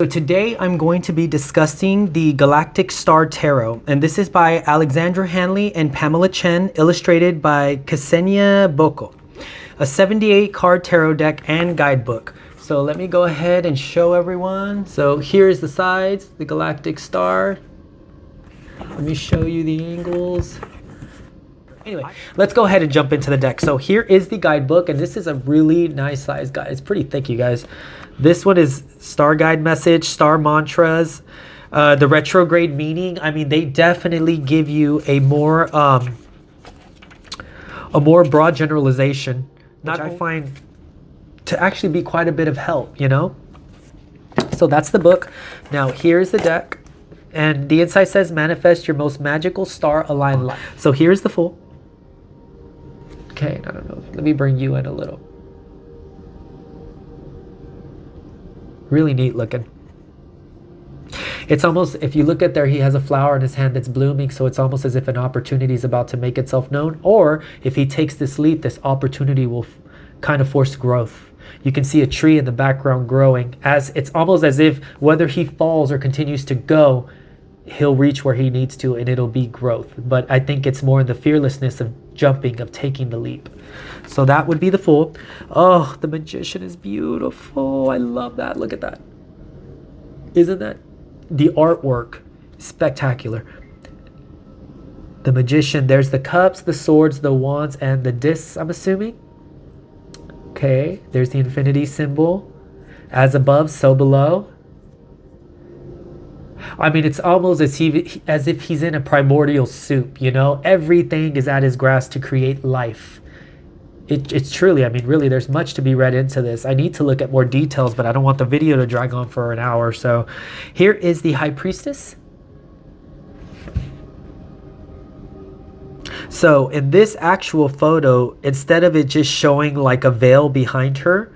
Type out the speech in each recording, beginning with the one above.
So today I'm going to be discussing the Galactic Star Tarot, and this is by Alexandra Hanley and Pamela Chen, illustrated by Ksenia Boko, a 78 card tarot deck and guidebook. So let me go ahead and show everyone. So here's the sides, the Galactic Star. Let me show you the angles. Anyway, let's go ahead and jump into the deck. So here is the guidebook, and this is a really nice size guide. It's pretty thick, you guys. This one is star guide message, star mantras, the retrograde meaning. I mean, they definitely give you a more broad generalization, which I find to actually be quite a bit of help, you know? So that's the book. Now here's the deck, and the inside says manifest your most magical star aligned life. So here's the full. Okay, I don't know. Let me bring you in a little. Really neat looking. It's almost, if you look at there, he has a flower in his hand that's blooming, so it's almost as if an opportunity is about to make itself known, or if he takes this leap, this opportunity will kind of force growth. You can see a tree in the background growing, as it's almost as if whether he falls or continues to go, he'll reach where he needs to, and it'll be growth. But I think it's more in the fearlessness of jumping, of taking the leap. So that would be the Fool. Oh, the Magician is beautiful. I love that. Look at that. Isn't that the artwork? Spectacular. The Magician, there's the cups, the swords, the wands, and the discs, I'm assuming. Okay, there's the infinity symbol. As above, so below. I mean, it's almost as if he's in a primordial soup, you know? Everything is at his grasp to create life. It's truly, I mean, really, there's much to be read into this. I need to look at more details, but I don't want the video to drag on for an hour. So here is the High Priestess. So in this actual photo, instead of it just showing like a veil behind her,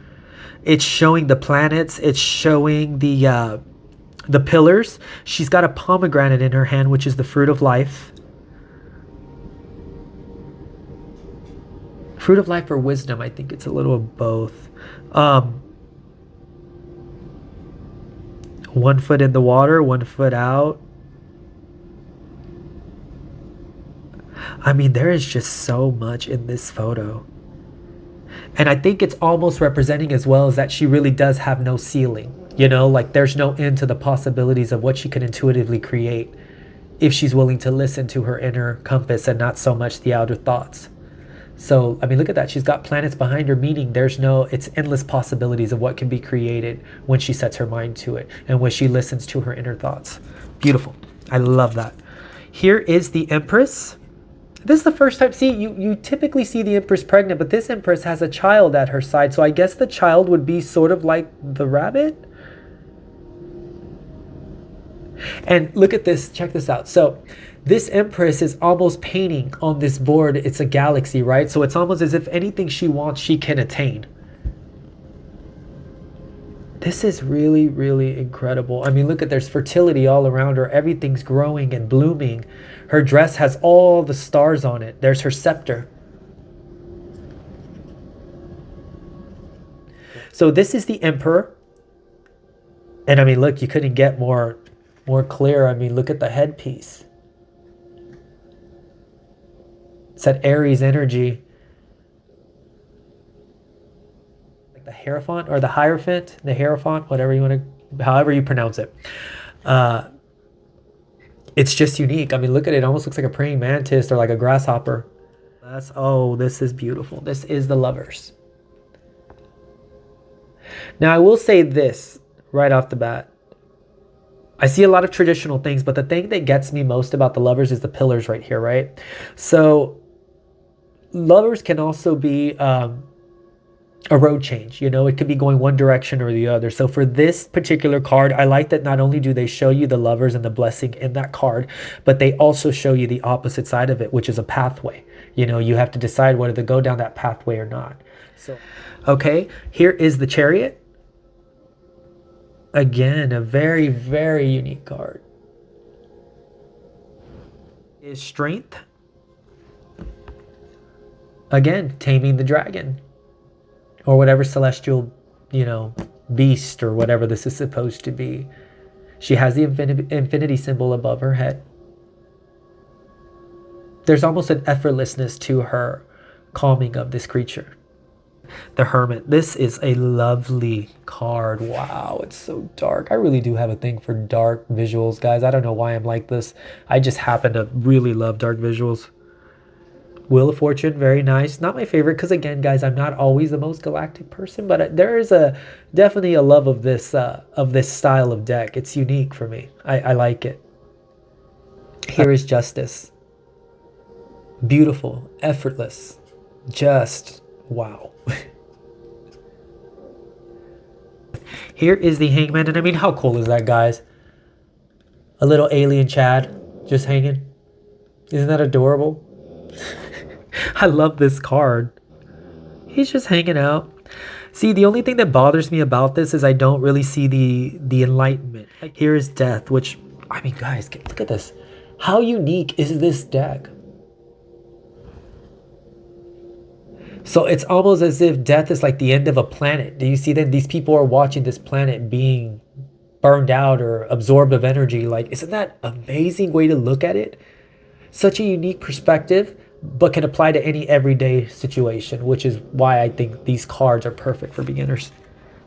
it's showing the planets, it's showing the pillars. She's got a pomegranate in her hand, which is the fruit of life. Fruit of life or wisdom, I think it's a little of both. 1 foot in the water, 1 foot out. I mean, there is just so much in this photo. And I think it's almost representing as well as that she really does have no ceiling. You know, like there's no end to the possibilities of what she can intuitively create if she's willing to listen to her inner compass and not so much the outer thoughts. So, I mean, look at that. She's got planets behind her, meaning it's endless possibilities of what can be created when she sets her mind to it and when she listens to her inner thoughts. Beautiful. I love that. Here is the Empress. This is the first time, see, you typically see the Empress pregnant, but this Empress has a child at her side. So I guess the child would be sort of like the rabbit. And look at this, check this out. So this Empress is almost painting on this board. It's a galaxy, right? So it's almost as if anything she wants, she can attain. This is really, really incredible. I mean, look at, there's fertility all around her. Everything's growing and blooming. Her dress has all the stars on it. There's her scepter. So this is the Emperor. And I mean, look, you couldn't get more clear. I mean, look at the headpiece. It's that Aries energy. Like the Hierophant or the Hierophant, the Hierophant, whatever you want to, however you pronounce it. It's just unique. I mean, look at it. It almost looks like a praying mantis or like a grasshopper. Oh, this is beautiful. This is the Lovers. Now, I will say this right off the bat. I see a lot of traditional things, but the thing that gets me most about the Lovers is the pillars right here, right? So Lovers can also be a road change. You know, it could be going one direction or the other. So for this particular card, I like that not only do they show you the Lovers and the blessing in that card, but they also show you the opposite side of it, which is a pathway. You know, you have to decide whether to go down that pathway or not. So, okay, here is the Chariot. Again, a very, very unique card. Is Strength. Again, taming the dragon. Or whatever celestial, you know, beast or whatever this is supposed to be. She has the infinity symbol above her head. There's almost an effortlessness to her calming of this creature. The Hermit. This is a lovely card. Wow, it's so dark. I really do have a thing for dark visuals, guys. I don't know why I'm like this. I just happen to really love dark visuals. Wheel of Fortune, very nice. Not my favorite because, again, guys, I'm not always the most galactic person, but there is definitely a love of this style of deck. It's unique for me. I like it. Here is Justice. Beautiful, effortless, just wow. Here is the Hangman, and I mean, how cool is that, guys? A little alien Chad just hanging. Isn't that adorable? I love this card. He's just hanging out. See, the only thing that bothers me about this is I don't really see the enlightenment. Here is Death, which, I mean, guys, look at this. How unique is this deck? So it's almost as if death is like the end of a planet. Do you see that these people are watching this planet being burned out or absorbed of energy? Like, isn't that an amazing way to look at it? Such a unique perspective, but can apply to any everyday situation, which is why I think these cards are perfect for beginners.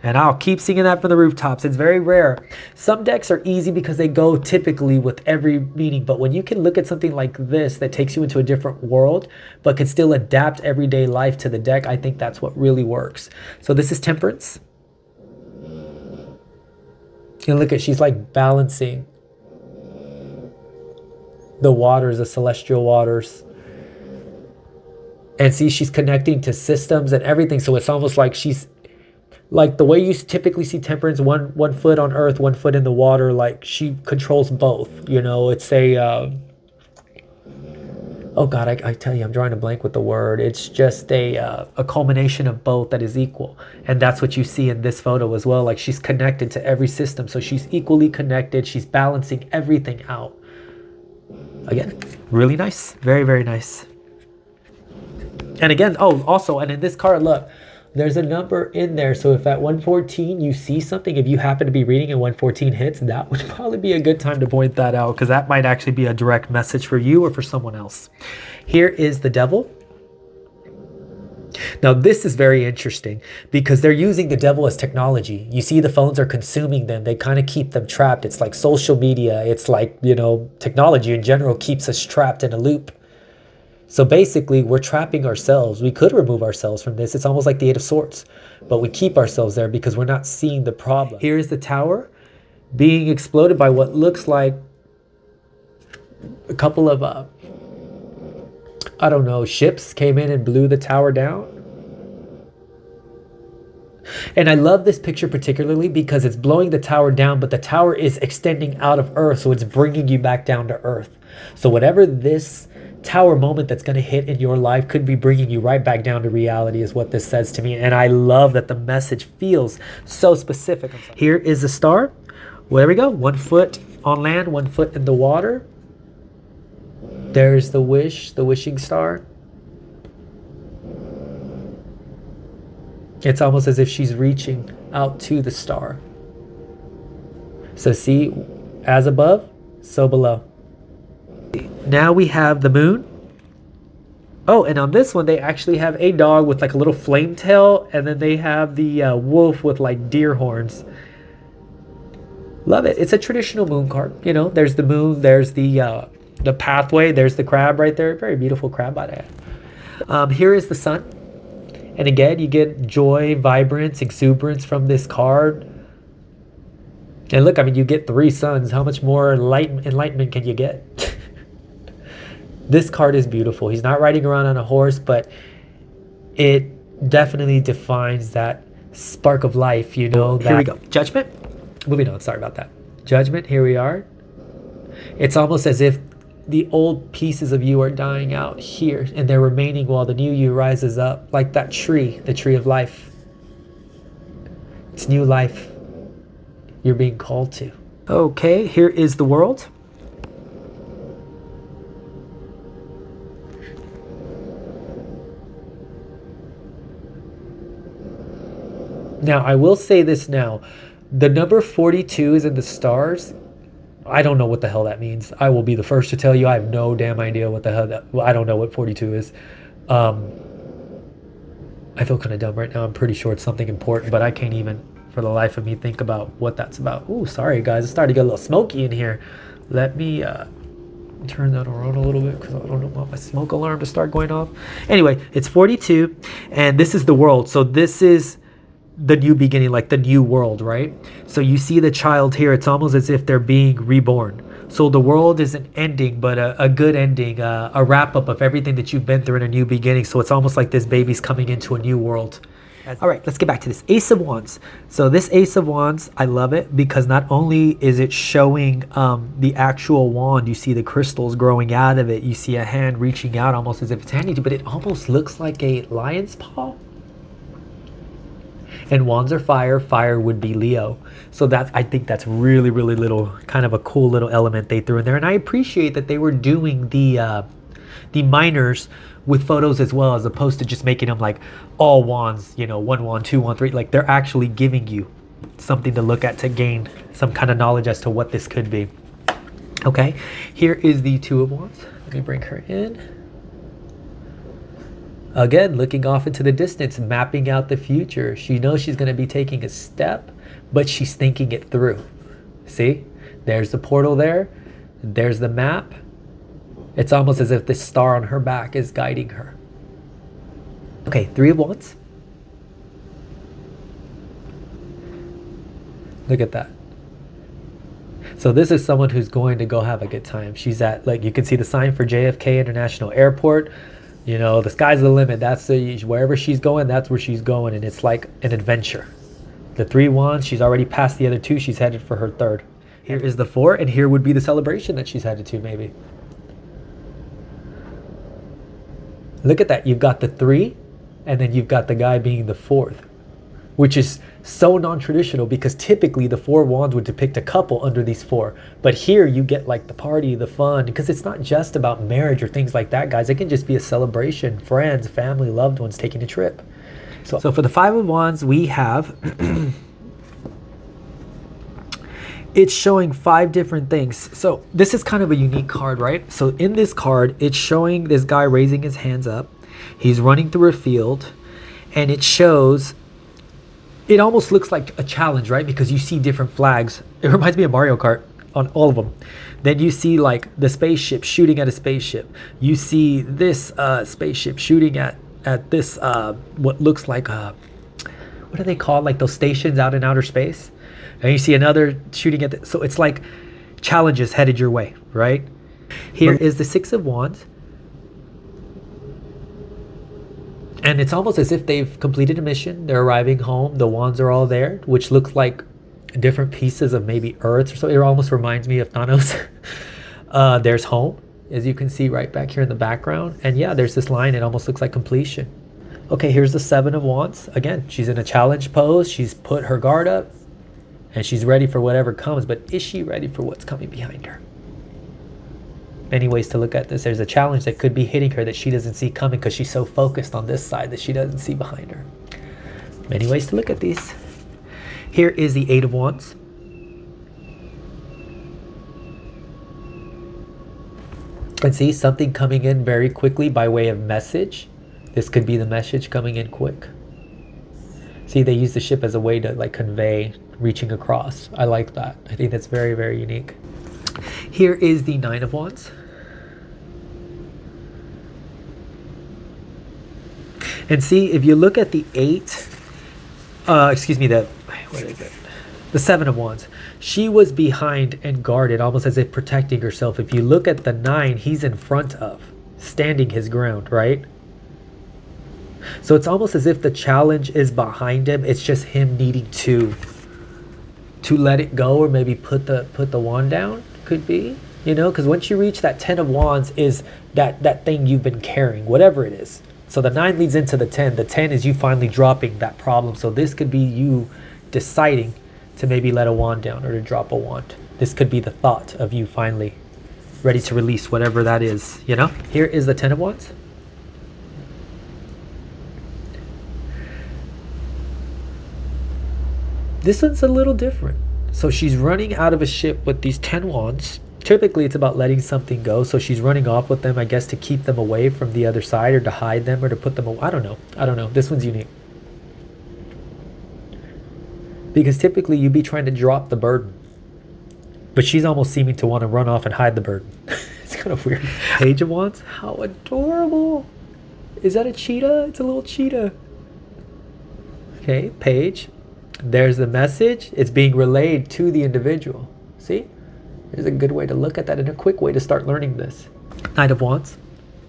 And I'll keep singing that from the rooftops. It's very rare. Some decks are easy because they go typically with every meaning. But when you can look at something like this that takes you into a different world, but can still adapt everyday life to the deck, I think that's what really works. So this is Temperance. And look at, she's like balancing the waters, the celestial waters. And see, she's connecting to systems and everything. So it's almost like she's, like the way you typically see Temperance, one foot on earth, 1 foot in the water, like she controls both, you know. It's a oh god, I tell you, I'm drawing a blank with the word. It's just a culmination of both that is equal. And that's what you see in this photo as well. Like she's connected to every system, so she's equally connected. She's balancing everything out. Again, really nice. Very, very nice. And again, oh, also, and in this card, look, there's a number in there. So if at 114 you see something, if you happen to be reading and 114 hits, that would probably be a good time to point that out, because that might actually be a direct message for you or for someone else. Here is the Devil. Now this is very interesting because they're using the devil as technology. You see the phones are consuming them. They kind of keep them trapped. It's like social media. It's like, you know, technology in general keeps us trapped in a loop. So basically, we're trapping ourselves. We could remove ourselves from this. It's almost like the Eight of Swords. But we keep ourselves there because we're not seeing the problem. Here is the Tower being exploded by what looks like a couple of, I don't know, ships came in and blew the tower down. And I love this picture particularly because it's blowing the tower down, but the tower is extending out of Earth. So it's bringing you back down to Earth. So whatever this tower moment that's going to hit in your life could be bringing you right back down to reality is what this says to me. And I love that the message feels so specific. Here is the Star. Well, there we go. 1 foot on land, 1 foot in the water. There's the wish, the wishing star. It's almost as if she's reaching out to the star. So see, as above, so below. Now we have the Moon. Oh, and on this one, they actually have a dog with like a little flame tail, and then they have the wolf with like deer horns. Love it. It's a traditional moon card. You know, there's the moon, there's the pathway, there's the crab right there. Very beautiful crab by that. Here is the Sun. And again, you get joy, vibrance, exuberance from this card. And look, I mean, you get 3 suns. How much more enlightenment can you get? This card is beautiful. He's not riding around on a horse, but it definitely defines that spark of life, you know. Here we go. Judgment. Moving on. Sorry about that. Judgment. Here we are. It's almost as if the old pieces of you are dying out here, and they're remaining while the new you rises up, like that tree, the tree of life. It's new life you're being called to. Okay, here is the World. Now, I will say this now. The number 42 is in the stars. I don't know what the hell that means. I will be the first to tell you. I have no damn idea what the hell that... Well, I don't know what 42 is. I feel kind of dumb right now. I'm pretty sure it's something important, but I can't even, for the life of me, think about what that's about. Ooh, sorry, guys. It's starting to get a little smoky in here. Let me turn that around a little bit because I don't want my smoke alarm to start going off. Anyway, it's 42, and this is the world. So this is the new beginning, like the new world, right? So you see the child here. It's almost as if they're being reborn. So the world is an ending, but a good ending, a wrap up of everything that you've been through in a new beginning. So it's almost like this baby's coming into a new world. All right, let's get back to this Ace of Wands. So this Ace of Wands, I love it because not only is it showing the actual wand, you see the crystals growing out of it. You see a hand reaching out almost as if it's handing you, but it almost looks like a lion's paw. And wands are fire. Fire would be Leo. So that's, I think that's really, really little, kind of a cool little element they threw in there. And I appreciate that they were doing the minors with photos as well, as opposed to just making them like all wands, you know, 1 wand, 2 wand, 3. Like they're actually giving you something to look at to gain some kind of knowledge as to what this could be. Okay, here is the 2 of Wands. Let me bring her in. Again, looking off into the distance, mapping out the future. She knows she's going to be taking a step, but she's thinking it through. See? There's the portal there. There's the map. It's almost as if this star on her back is guiding her. Okay, 3 of Wands. Look at that. So this is someone who's going to go have a good time. She's at, like, you can see the sign for JFK International Airport. You know, the sky's the limit. That's the, wherever she's going, that's where she's going. And it's like an adventure. The 3 wands, she's already passed the other 2. She's headed for her 3rd. Here is the 4, and here would be the celebration that she's headed to, maybe. Look at that. You've got the 3, and then you've got the guy being the 4th, which is so non-traditional because typically the 4 wands would depict a couple under these 4. But here you get like the party, the fun, because it's not just about marriage or things like that, guys. It can just be a celebration, friends, family, loved ones taking a trip. So for the 5 of Wands, we have, it's showing 5 different things. So this is kind of a unique card, right? So in this card, it's showing this guy raising his hands up. He's running through a field, and it shows, it almost looks like a challenge, right? Because you see different flags. It reminds me of Mario Kart on all of them. Then you see like the spaceship shooting at a spaceship. You see this spaceship shooting at this, what looks like, what are they called? Like those stations out in outer space. And you see another shooting at so it's like challenges headed your way, right? Here is the 6 of Wands. And it's almost as if they've completed a mission. They're arriving home. The wands are all there, which looks like different pieces of maybe Earth or so. It almost reminds me of Thanos. There's home, as you can see right back here in the background. And yeah, there's this line. It almost looks like completion. Okay, here's the 7 of Wands. Again, she's in a challenge pose. She's put her guard up, and she's ready for whatever comes. But is she ready for what's coming behind her? Many ways to look at this. There's a challenge that could be hitting her that she doesn't see coming because she's so focused on this side that she doesn't see behind her. Many ways to look at these. Here is the 8 of Wands. And see something coming in very quickly by way of message. This could be the message coming in quick. See, they use the ship as a way to like convey reaching across. I like that. I think that's very, very unique. Here is the 9 of Wands. And see, if you look at the 8, excuse me, what is it? The 7 of Wands. She was behind and guarded, almost as if protecting herself. If you look at the 9, he's in front of, standing his ground, right? So it's almost as if the challenge is behind him. It's just him needing to let it go, or maybe put the wand down. Could be, you know, because once you reach that 10 of Wands is that thing you've been carrying, whatever it is. So the 9 leads into the 10. The 10 is you finally dropping that problem. So this could be you deciding to maybe let a wand down or to drop a wand. This could be the thought of you finally ready to release whatever that is, you know. Here is the 10 of Wands. This one's a little different. So she's running out of a ship with these 10 wands. Typically it's about letting something go. So she's running off with them, I guess, to keep them away from the other side, or to hide them, or to put them away. I don't know. This one's unique. Because typically you'd be trying to drop the burden. But she's almost seeming to want to run off and hide the burden. It's kind of weird. Page of Wands. How adorable. Is that a cheetah? It's a little cheetah. Okay, page. There's the message. It's being relayed to the individual. See? There's a good way to look at that, and a quick way to start learning this. Knight of Wands.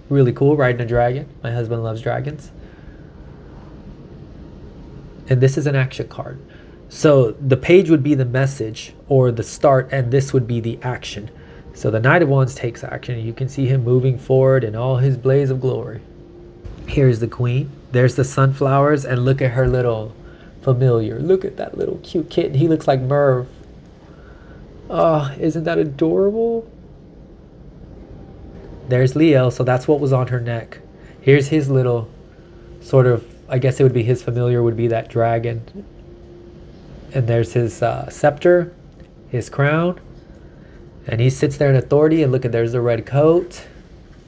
Really cool. Riding a dragon. My husband loves dragons. And this is an action card. So the page would be the message or the start, and this would be the action. So the Knight of Wands takes action. You can see him moving forward in all his blaze of glory. Here's the Queen. There's the sunflowers, and look at her little familiar. Look at that little cute kitten. He looks like Merv. Oh, isn't that adorable? There's Leo, so that's what was on her neck. Here's his little sort of, I guess it would be his familiar, would be that dragon. And there's his scepter, his crown, and he sits there in authority. And look at, there's the red coat.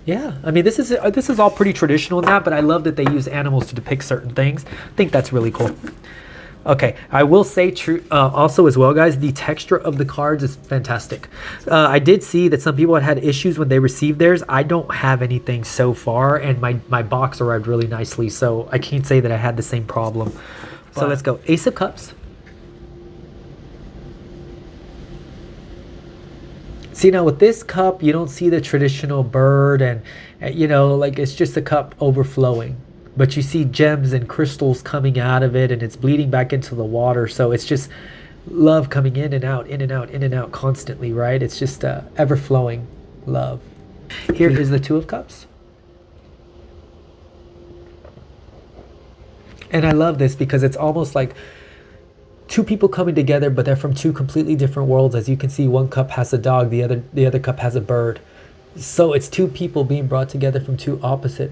Yeah, I mean, this is all pretty traditional in that, but I love that they use animals to depict certain things. I think that's really cool. Okay, I will say also as well, guys, the texture of the cards is fantastic. I did see that some people had issues when they received theirs. I don't have anything so far, and my box arrived really nicely, so I can't say that I had the same problem. So let's go. Ace of Cups. See, now with this cup, you don't see the traditional bird and, you know, like it's just a cup overflowing. But you see gems and crystals coming out of it, and it's bleeding back into the water. So it's just love coming in and out, in and out, in and out constantly, right? It's just ever-flowing love. Here is the Two of Cups. And I love this because it's almost like two people coming together, but they're from two completely different worlds. As you can see, one cup has a dog, the other cup has a bird. So it's two people being brought together from two opposite,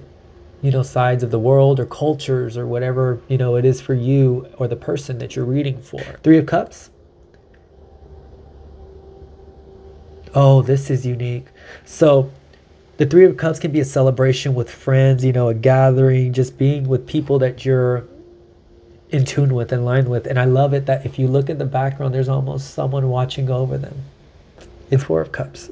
you know, sides of the world or cultures or whatever, you know, it is for you or the person that you're reading for. Three of Cups. Oh, this is unique. So the Three of Cups can be a celebration with friends, you know, a gathering, just being with people that you're in tune with, in line with. And I love it that if you look at the background, there's almost someone watching over them. It's Four of Cups.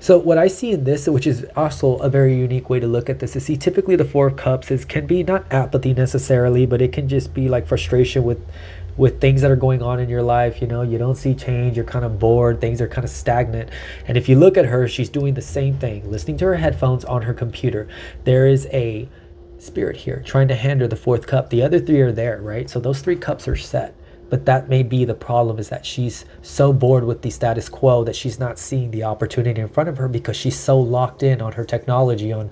So what I see in this, which is also a very unique way to look at this, is see typically the Four of Cups can be not apathy necessarily, but it can just be like frustration with things that are going on in your life. You know, you don't see change, you're kind of bored, things are kind of stagnant. And if you look at her, she's doing the same thing, listening to her headphones on her computer. There is a spirit here trying to hand her the fourth cup. The other three are there, right? So those three cups are set. But that may be the problem, is that she's so bored with the status quo that she's not seeing the opportunity in front of her, because she's so locked in on her technology, on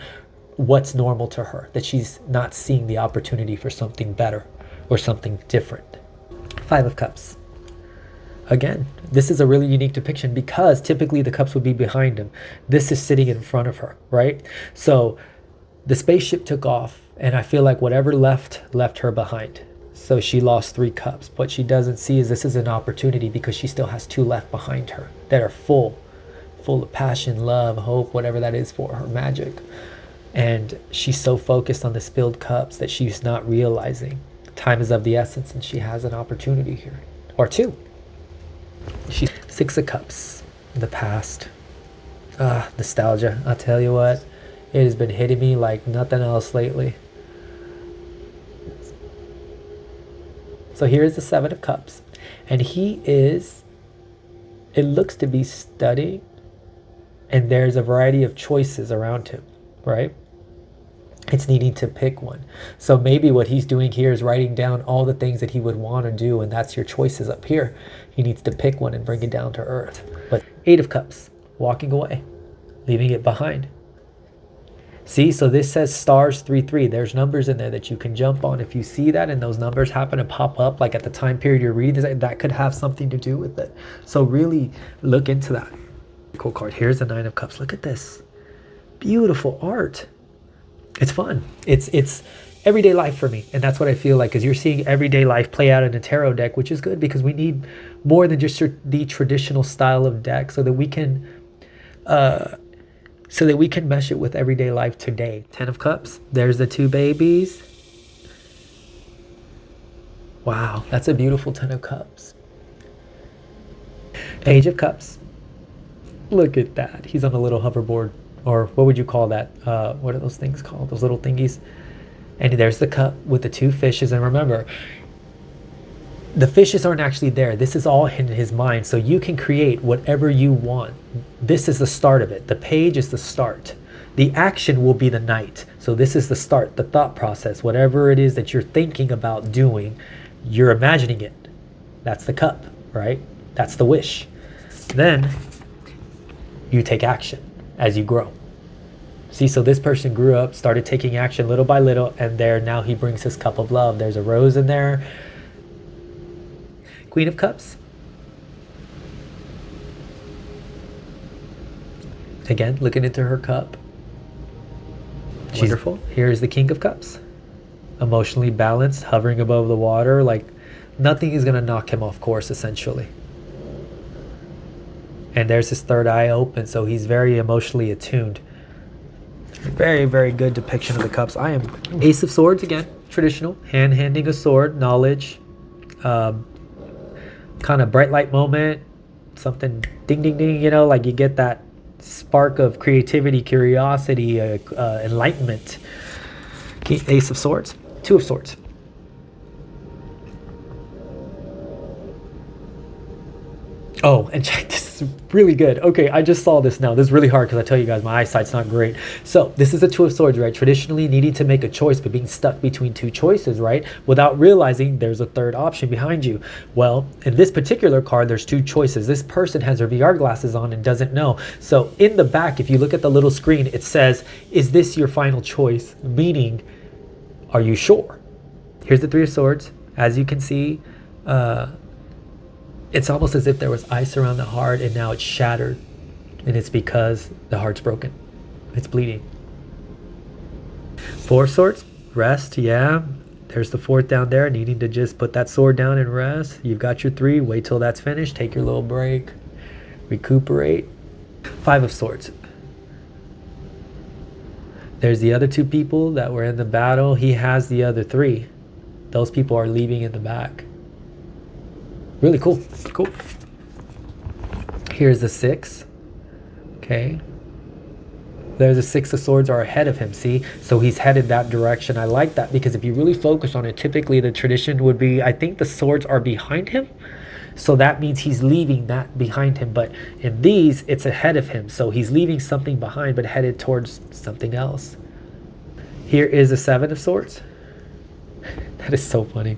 what's normal to her, that she's not seeing the opportunity for something better or something different. Five of Cups. Again, this is a really unique depiction because typically the cups would be behind him. This is sitting in front of her, right? So the spaceship took off, and I feel like whatever left her behind. So she lost three cups. What she doesn't see is this is an opportunity, because she still has two left behind her that are full of passion, love, hope, whatever that is for her, magic. And she's so focused on the spilled cups that she's not realizing time is of the essence, and she has an opportunity here, or two. She's Six of Cups, the past. Nostalgia. I'll tell you what, it has been hitting me like nothing else lately. So here's the Seven of Cups, and it looks to be studying, and there's a variety of choices around him, right? It's needing to pick one. So maybe what he's doing here is writing down all the things that he would want to do, and that's your choices up here. He needs to pick one and bring it down to earth. But Eight of Cups, walking away, leaving it behind. See, so this says stars 3-3. There's numbers in there that you can jump on. If you see that and those numbers happen to pop up, like at the time period you're reading, that could have something to do with it. So really look into that. Cool card. Here's the Nine of Cups. Look at this. Beautiful art. It's fun. It's everyday life for me. And that's what I feel like, because you're seeing everyday life play out in a tarot deck, which is good because we need more than just the traditional style of deck so that we can mesh it with everyday life today. 10 of Cups. There's the two babies. Wow, that's a beautiful 10 of Cups. Page of Cups. Look at that. He's on a little hoverboard, or what would you call that? What are those things called? Those little thingies. And there's the cup with the two fishes. And remember, the fishes aren't actually there. This is all in his mind. So you can create whatever you want. This is the start of it. The page is the start. The action will be the knight. So this is the start, the thought process. Whatever it is that you're thinking about doing, you're imagining it. That's the cup, right? That's the wish. Then you take action as you grow. See, so this person grew up, started taking action little by little, and now he brings his cup of love. There's a rose in there. Queen of Cups. Again, looking into her cup. She's wonderful. Here's the King of Cups. Emotionally balanced, hovering above the water, like nothing is going to knock him off course, essentially. And there's his third eye open, so he's very emotionally attuned. Very, very good depiction of the cups. I am Ace of Swords again, traditional, handing a sword, knowledge, kind of bright light moment, something ding, ding, ding, you know, like you get that spark of creativity, curiosity, enlightenment. Ace of Swords, Two of Swords. Oh, and check, this is really good. Okay, I just saw this now. This is really hard because I tell you guys, my eyesight's not great. So this is a Two of Swords, right? Traditionally needing to make a choice, but being stuck between two choices, right? Without realizing there's a third option behind you. Well, in this particular card, there's two choices. This person has their VR glasses on and doesn't know. So in the back, if you look at the little screen, it says, is this your final choice? Meaning, are you sure? Here's the Three of Swords. As you can see, it's almost as if there was ice around the heart and now it's shattered. And it's because the heart's broken. It's bleeding. Four of Swords, rest, yeah. There's the fourth down there, needing to just put that sword down and rest. You've got your three, wait till that's finished, take your little break, recuperate. Five of Swords. There's the other two people that were in the battle. He has the other three. Those people are leaving in the back. Really cool. Cool. Here's the Six. Okay. There's the Six of Swords are ahead of him, see? So he's headed that direction. I like that because if you really focus on it, typically the tradition would be, I think the swords are behind him. So that means he's leaving that behind him. But in these, it's ahead of him. So he's leaving something behind, but headed towards something else. Here is the Seven of Swords. That is so funny.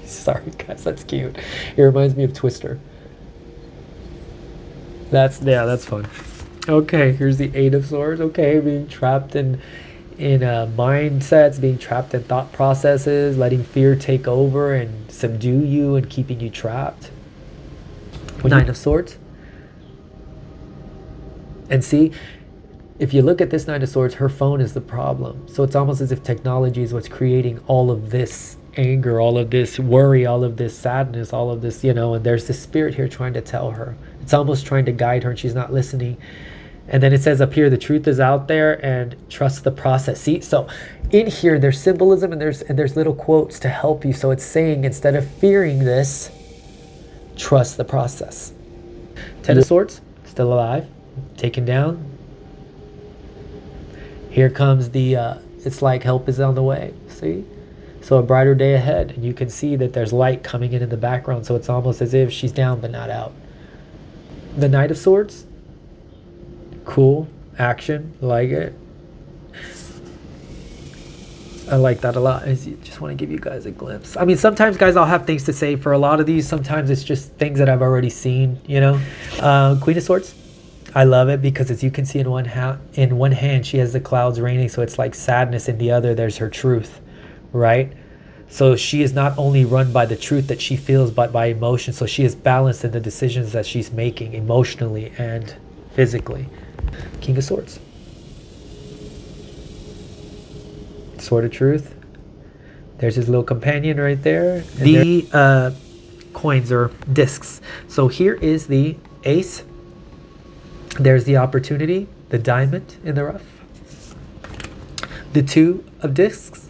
Sorry guys, that's cute. It reminds me of Twister. That's fun. Okay, here's the Eight of Swords. Okay, being trapped in mindsets, being trapped in thought processes, letting fear take over and subdue you and keeping you trapped. Nine of Swords. And see, if you look at this Nine of Swords, her phone is the problem. So it's almost as if technology is what's creating all of this anger, all of this worry, all of this sadness, all of this, you know, and there's this spirit here trying to tell her. It's almost trying to guide her and she's not listening. And then it says up here, the truth is out there and trust the process. See, so in here, there's symbolism and there's little quotes to help you. So it's saying, instead of fearing this, trust the process. Ten of Swords, still alive, taken down. Here comes the, it's like help is on the way, see? So a brighter day ahead, and you can see that there's light coming in the background, so it's almost as if she's down but not out. The Knight of Swords, cool, action, like it. I like that a lot. I just want to give you guys a glimpse. I mean, sometimes, guys, I'll have things to say for a lot of these. Sometimes it's just things that I've already seen, you know. Queen of Swords, I love it because as you can see in one hand, she has the clouds raining, so it's like sadness. In the other, there's her truth. Right? So she is not only run by the truth that she feels, but by emotion. So she is balanced in the decisions that she's making emotionally and physically. King of Swords. Sword of Truth. There's his little companion right there. The coins or discs. So here is the Ace. There's the Opportunity, the Diamond in the rough. The Two of Discs.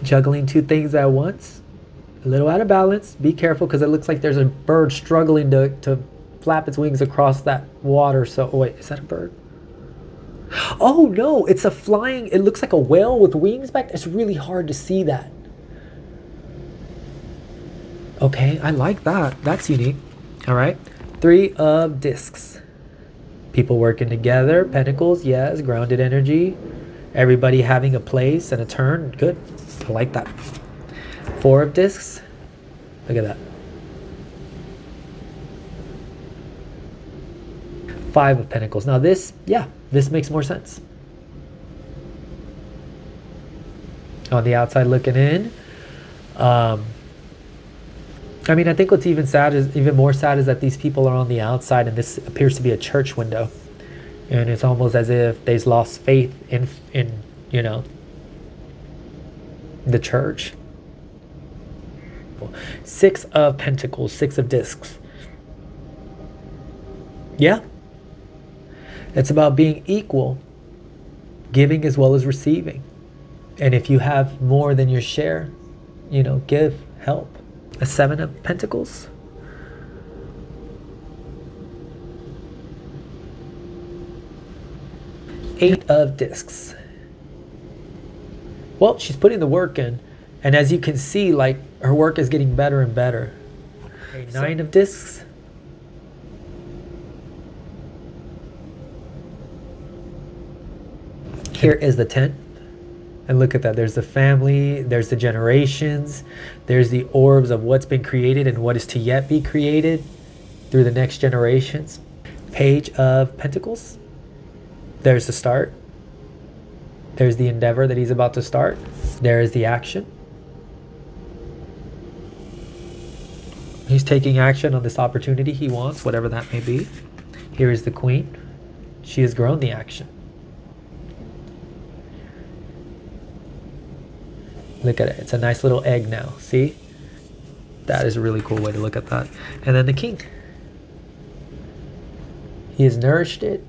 Juggling two things at once. A little out of balance. Be careful because it looks like there's a bird struggling to flap its wings across that water. So, oh wait, is that a bird? Oh no, it's a flying, it looks like a whale with wings back there. It's really hard to see that. Okay, I like that. That's unique. All right. Three of Discs. People working together. Pentacles, yes. Grounded energy. Everybody having a place and a turn. Good. I like that. Four of Discs. Look at that. Five of Pentacles. Now this, yeah, this makes more sense. On the outside looking in. I mean, I think what's even more sad is that these people are on the outside and this appears to be a church window. And it's almost as if they've lost faith in you know, the church. Six of Pentacles, Six of Discs. Yeah. It's about being equal, giving as well as receiving. And if you have more than your share, you know, give, help. A Seven of Pentacles. Eight of Discs. Well, she's putting the work in. And as you can see, like, her work is getting better and better. A Nine of Discs. Here is the 10. And look at that. There's the family. There's the generations. There's the orbs of what's been created and what is to yet be created through the next generations. Page of Pentacles. There's the start. There's the endeavor that he's about to start. There is the action. He's taking action on this opportunity he wants, whatever that may be. Here is the Queen. She has grown the action. Look at it. It's a nice little egg now. See? That is a really cool way to look at that. And then the King. He has nourished it,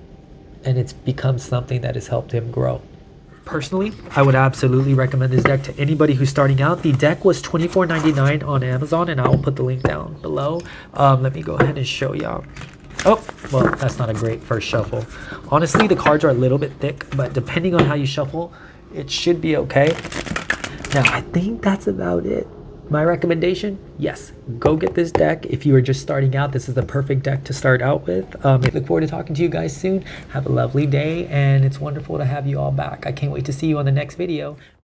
and it's become something that has helped him grow. Personally, I would absolutely recommend this deck to anybody who's starting out. The deck was $24.99 on Amazon, and I will put the link down below. Let me go ahead and show y'all. Oh, well, that's not a great first shuffle. Honestly, the cards are a little bit thick, but depending on how you shuffle, it should be okay. Now, I think that's about it. My recommendation, yes, go get this deck. If you are just starting out, this is the perfect deck to start out with. I look forward to talking to you guys soon. Have a lovely day, and it's wonderful to have you all back. I can't wait to see you on the next video.